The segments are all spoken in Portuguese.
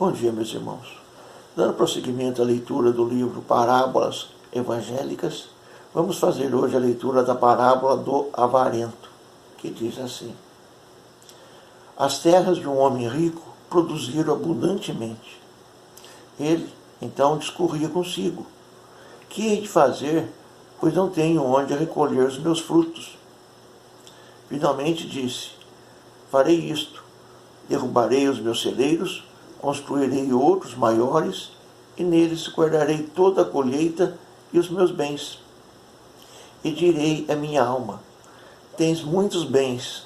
Bom dia, meus irmãos. Dando prosseguimento à leitura do livro Parábolas Evangélicas, vamos fazer hoje a leitura da parábola do avarento, que diz assim: As terras de um homem rico produziram abundantemente. Ele, então, discorria consigo: Que hei de fazer, pois não tenho onde recolher os meus frutos? Finalmente disse: Farei isto: derrubarei os meus celeiros, construirei outros maiores, e neles guardarei toda a colheita e os meus bens. E direi à minha alma: Tens muitos bens,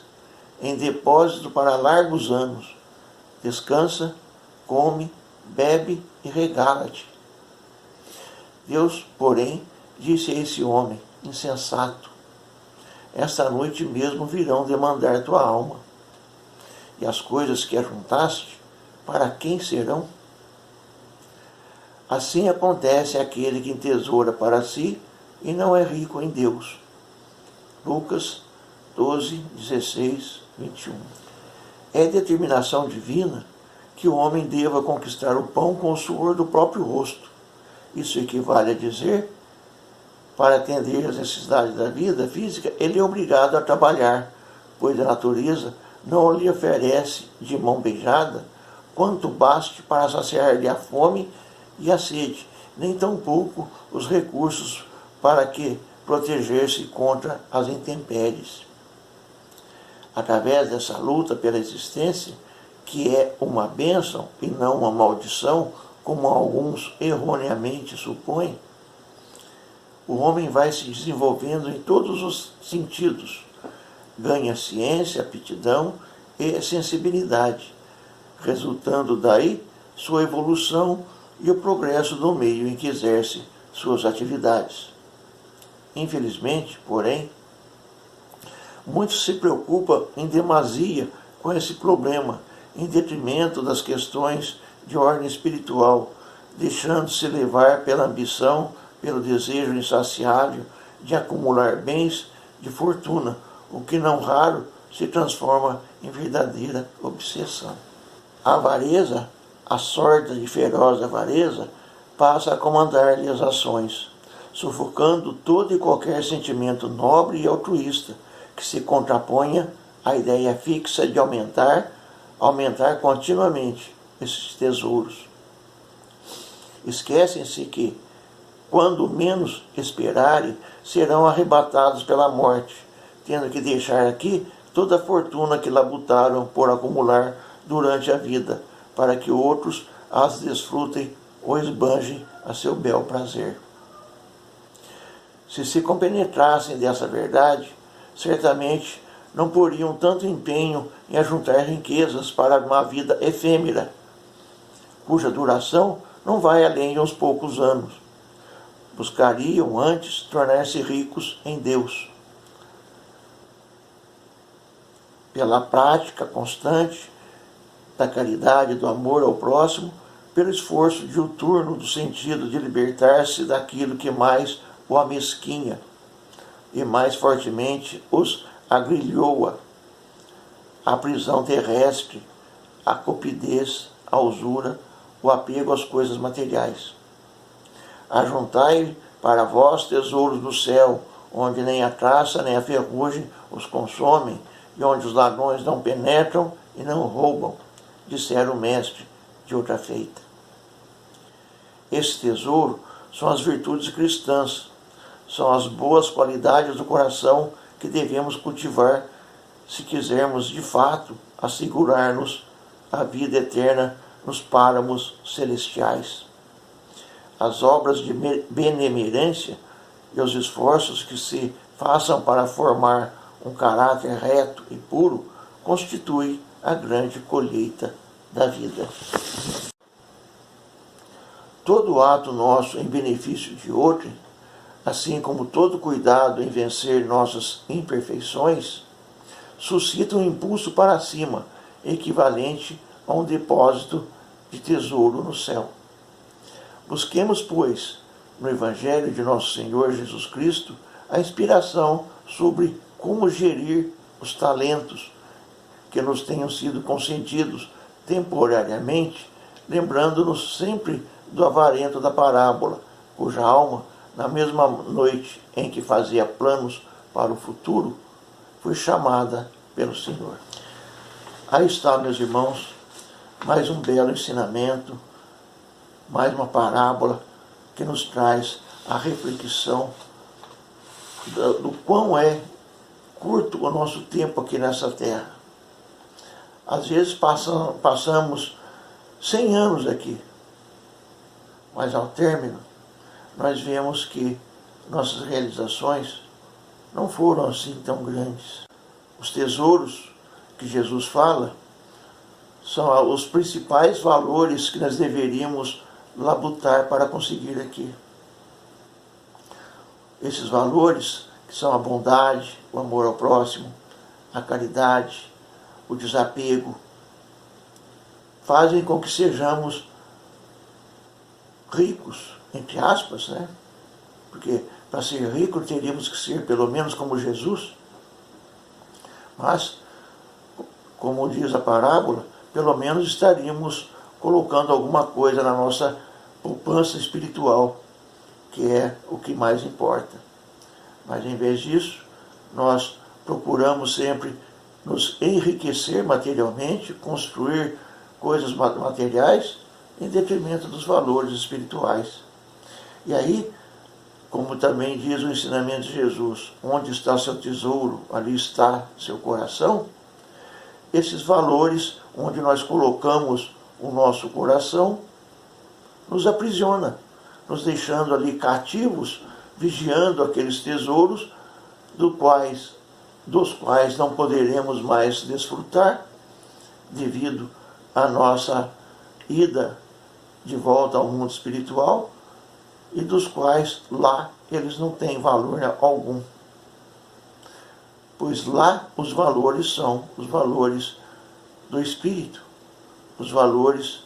em depósito para largos anos. Descansa, come, bebe e regala-te. Deus, porém, disse a esse homem insensato: Esta noite mesmo virão demandar tua alma. E as coisas que ajuntaste, para quem serão? Assim acontece àquele que entesoura para si e não é rico em Deus. Lucas 12, 16, 21. É determinação divina que o homem deva conquistar o pão com o suor do próprio rosto. Isso equivale a dizer, para atender às necessidades da vida física, ele é obrigado a trabalhar, pois a natureza não lhe oferece de mão beijada quanto baste para saciar-lhe a fome e a sede, nem tampouco os recursos para que proteger-se contra as intempéries. Através dessa luta pela existência, que é uma bênção e não uma maldição, como alguns erroneamente supõem, o homem vai se desenvolvendo em todos os sentidos, ganha ciência, aptidão e sensibilidade, resultando daí sua evolução e o progresso do meio em que exerce suas atividades. Infelizmente, porém, muitos se preocupam em demasia com esse problema, em detrimento das questões de ordem espiritual, deixando-se levar pela ambição, pelo desejo insaciável de acumular bens de fortuna, o que não raro se transforma em verdadeira obsessão. A avareza, a sorda e feroz avareza, passa a comandar-lhe as ações, sufocando todo e qualquer sentimento nobre e altruísta que se contraponha à ideia fixa de aumentar continuamente esses tesouros. Esquecem-se que, quando menos esperarem, serão arrebatados pela morte, tendo que deixar aqui toda a fortuna que labutaram por acumular durante a vida, para que outros as desfrutem ou esbanjem a seu bel prazer. Se compenetrassem dessa verdade, certamente não poriam tanto empenho em ajuntar riquezas para uma vida efêmera, cuja duração não vai além de uns poucos anos. Buscariam antes tornar-se ricos em Deus, pela prática constante da caridade e do amor ao próximo, pelo esforço diuturno do sentido de libertar-se daquilo que mais o amesquinha e mais fortemente os agrilhoa: a prisão terrestre, a cupidez, a usura, o apego às coisas materiais. Ajuntai para vós tesouros do céu, onde nem a traça nem a ferrugem os consomem, e onde os ladrões não penetram e não roubam, dissera o mestre de outra feita. Esse tesouro são as virtudes cristãs, são as boas qualidades do coração que devemos cultivar se quisermos de fato assegurar-nos a vida eterna nos páramos celestiais. As obras de benemerência e os esforços que se façam para formar um caráter reto e puro constituem a grande colheita da vida. Todo ato nosso em benefício de outro, assim como todo cuidado em vencer nossas imperfeições, suscita um impulso para cima, equivalente a um depósito de tesouro no céu. Busquemos, pois, no Evangelho de Nosso Senhor Jesus Cristo, a inspiração sobre como gerir os talentos que nos tenham sido concedidos temporariamente lembrando-nos sempre do avarento da parábola, cuja alma, na mesma noite em que fazia planos para o futuro, foi chamada pelo Senhor. Aí está, meus irmãos, mais um belo ensinamento, mais uma parábola que nos traz a reflexão do quão é curto o nosso tempo aqui nessa terra. Às vezes passamos 100 anos aqui, mas ao término nós vemos que nossas realizações não foram assim tão grandes. Os tesouros que Jesus fala são os principais valores que nós deveríamos labutar para conseguir aqui. Esses valores, que são a bondade, o amor ao próximo, a caridade, o desapego, fazem com que sejamos ricos, entre aspas, né? Porque para ser rico teríamos que ser pelo menos como Jesus. Mas, como diz a parábola, pelo menos estaríamos colocando alguma coisa na nossa poupança espiritual, que é o que mais importa. Mas em vez disso, nós procuramos sempre nos enriquecer materialmente, construir coisas materiais em detrimento dos valores espirituais. E aí, como também diz o ensinamento de Jesus, onde está seu tesouro, ali está seu coração. Esses valores, onde nós colocamos o nosso coração, nos aprisiona, nos deixando ali cativos, vigiando aqueles tesouros dos quais não poderemos mais desfrutar devido à nossa ida de volta ao mundo espiritual, e dos quais lá eles não têm valor algum. Pois lá os valores são os valores do Espírito, os valores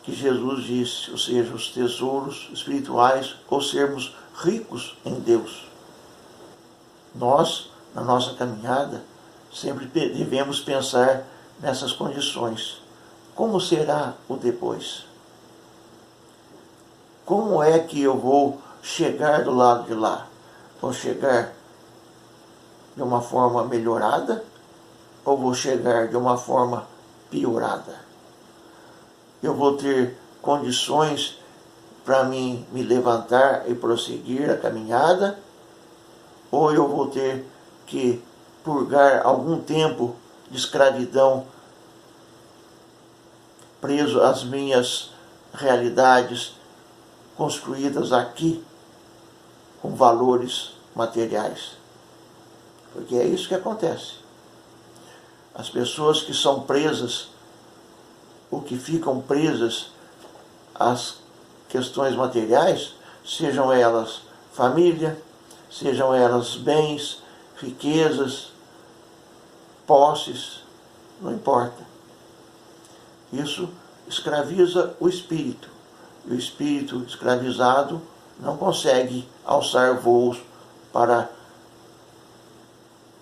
que Jesus disse, ou seja, os tesouros espirituais, ou sermos ricos em Deus. Nós, na nossa caminhada, sempre devemos pensar nessas condições. Como será o depois? Como é que eu vou chegar do lado de lá? Vou chegar de uma forma melhorada ou vou chegar de uma forma piorada? Eu vou ter condições para mim me levantar e prosseguir a caminhada, ou eu vou ter que purgar algum tempo de escravidão preso às minhas realidades construídas aqui com valores materiais? Porque é isso que acontece. As pessoas que são presas ou que ficam presas às questões materiais, sejam elas família, sejam elas bens, riquezas, posses, não importa. Isso escraviza o espírito. E o espírito escravizado não consegue alçar voos para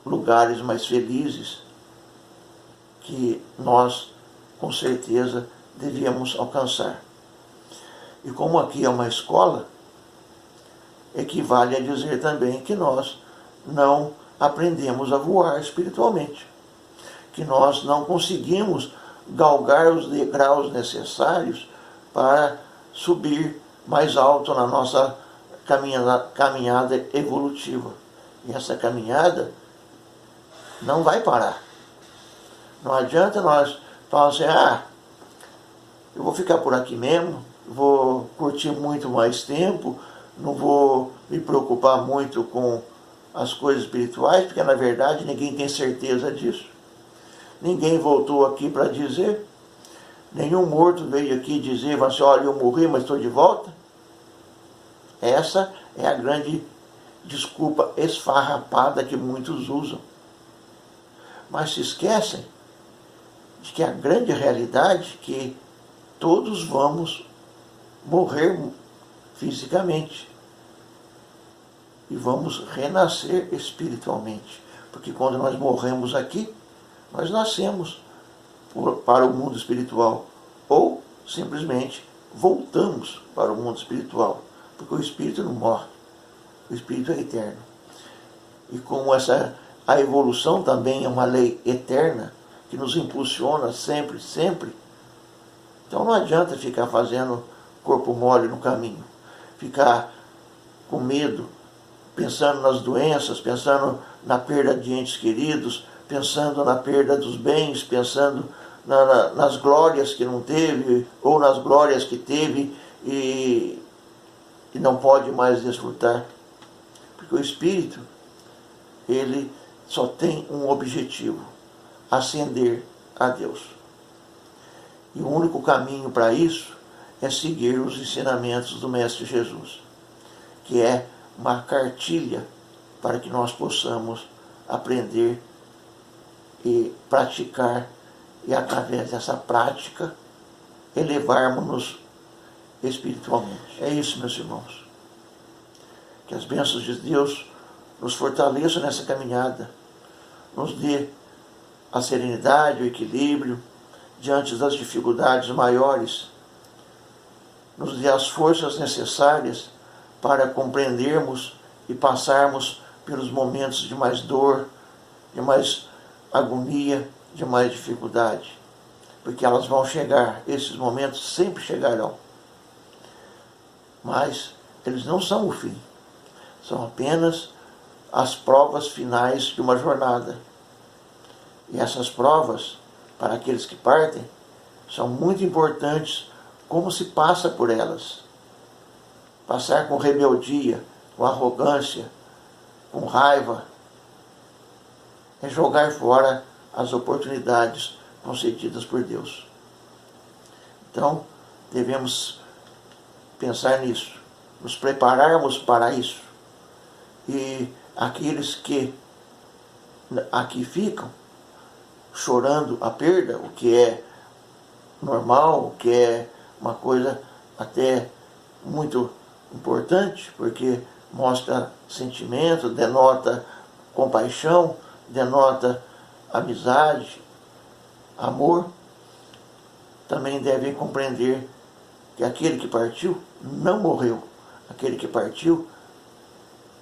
lugares mais felizes que nós, com certeza, devíamos alcançar. E como aqui é uma escola, equivale a dizer também que nós não aprendemos a voar espiritualmente, que nós não conseguimos galgar os degraus necessários para subir mais alto na nossa caminhada evolutiva. E essa caminhada não vai parar. Não adianta nós falar assim, eu vou ficar por aqui mesmo, vou curtir muito mais tempo, não vou me preocupar muito com as coisas espirituais, porque na verdade ninguém tem certeza disso. Ninguém voltou aqui para dizer, nenhum morto veio aqui dizer, assim, olha, eu morri, mas estou de volta. Essa é a grande desculpa esfarrapada que muitos usam. Mas se esquecem de que a grande realidade é que todos vamos morrer fisicamente e vamos renascer espiritualmente, porque quando nós morremos aqui, nós nascemos para o mundo espiritual, ou simplesmente voltamos para o mundo espiritual, porque o espírito não morre, o espírito é eterno. E como a evolução também é uma lei eterna, que nos impulsiona sempre, sempre, então não adianta ficar fazendo corpo mole no caminho, ficar com medo, pensando nas doenças, pensando na perda de entes queridos, pensando na perda dos bens, pensando nas glórias que não teve, ou nas glórias que teve e não pode mais desfrutar. Porque o espírito, ele só tem um objetivo: ascender a Deus. E o único caminho para isso é seguir os ensinamentos do Mestre Jesus, que é uma cartilha para que nós possamos aprender e praticar, e através dessa prática elevarmos-nos espiritualmente. É isso, meus irmãos. Que as bênçãos de Deus nos fortaleçam nessa caminhada, nos dê a serenidade, o equilíbrio diante das dificuldades maiores, nos dê as forças necessárias para compreendermos e passarmos pelos momentos de mais dor, de mais agonia, de mais dificuldade. Porque elas vão chegar, esses momentos sempre chegarão. Mas eles não são o fim, são apenas as provas finais de uma jornada. E essas provas, para aqueles que partem, são muito importantes como se passa por elas. Passar com rebeldia, com arrogância, com raiva, é jogar fora as oportunidades concedidas por Deus. Então, devemos pensar nisso, nos prepararmos para isso. E aqueles que aqui ficam chorando a perda, o que é normal, o que é uma coisa até muito importante, porque mostra sentimento, denota compaixão, denota amizade, amor, também devem compreender que aquele que partiu não morreu. Aquele que partiu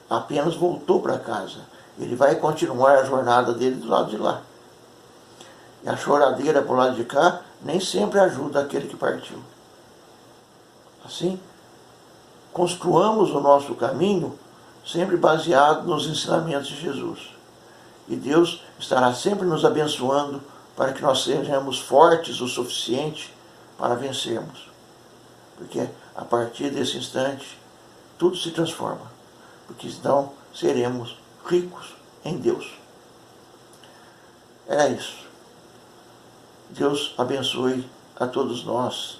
apenas voltou para casa. Ele vai continuar a jornada dele do lado de lá. E a choradeira para o lado de cá nem sempre ajuda aquele que partiu. Assim, construamos o nosso caminho sempre baseado nos ensinamentos de Jesus. E Deus estará sempre nos abençoando para que nós sejamos fortes o suficiente para vencermos. Porque a partir desse instante, tudo se transforma. Porque então seremos ricos em Deus. É isso. Deus abençoe a todos nós.